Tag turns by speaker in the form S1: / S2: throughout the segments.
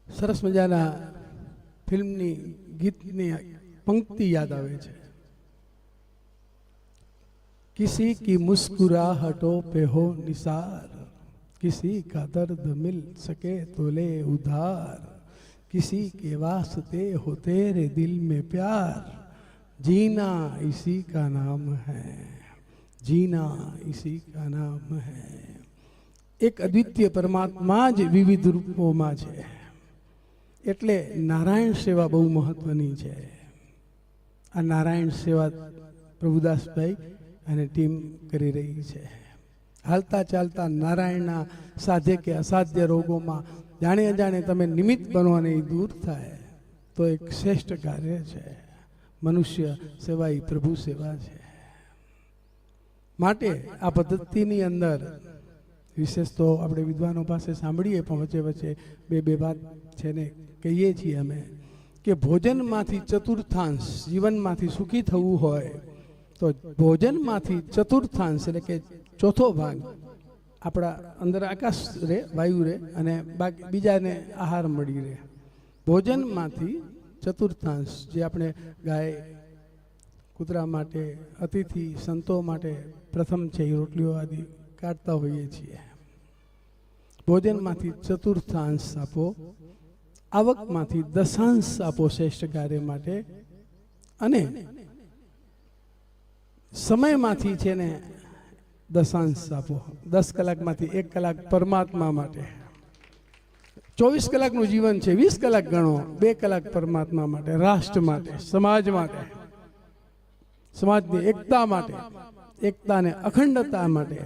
S1: સરસ મજાના ફિલ્મની ગીતની पंक्ति याद आवे छे। किसी की मुस्कुराहटों पे हो निसार, किसी का दर्द मिल सके तो ले उधार, किसी के वास्ते हो तेरे दिल में प्यार, जीना इसी का नाम है, जीना इसी का नाम है। एक अद्वितीय परमात्मा ज विविध रूपों में छे एटले नारायण सेवा बहु महत्वनी छे। आ नारायण सेवा प्रभुदास भाई अने टीम करी रही है। हालता चालता नारायणना साध्य के असाध्य रोगों में जाने अजाणे तमे निमित्त बनो अने दूर थाय तो एक श्रेष्ठ कार्य है। मनुष्य सेवा ही प्रभु सेवा है। माटे आ पद्धतिनी अंदर विशेष तो अपने विद्वानों पासे सांभळीए पण वच्चे वच्चे बे बात छे ने कहीए छीए अमे कि भोजन मांथी चतुर्थांश जीवन मांथी सुखी थवुं होय तो भोजन मांथी चतुर्थांश एटले के चौथो भाग आपड़ा अंदर आकाश रे वायु रे अने बाकी बीजाने आहार मळी रहे। भोजन मांथी चतुर्थांश जे आपणे गाय कूतरा माटे अतिथि संतो माटे प्रथम छे रोटलीओ आदि काढता होईए छीए। भोजन मांथी चतुर्थांश आपो, आवक मांथी दशांश आपो श्रेष्ठ कार्य माटे, अने समय मांथी छे ने दशांश आपो। 10 कलाक मांथी 1 कलाक परमात्मा माटे। 24 कलाकनुं जीवन छे, 20 कलाक गणो, 2 कलाक परमात्मा माटे, राष्ट्र माटे, समाज माटे, समाजनी एकता माटे, एकता ने अखंडता माटे।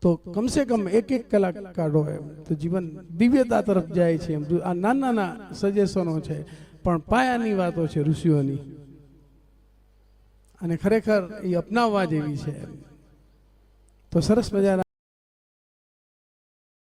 S1: तो कम से कम 1-1 कलाक काढो एम तो जीवन दिव्यता तरफ जाए छे। आ नाना नाना सजेशनो छे पण पायानी वातो छे ऋषिओनी अने खरेखर ए अपनाववा जेवी छे। तो सरस मजाना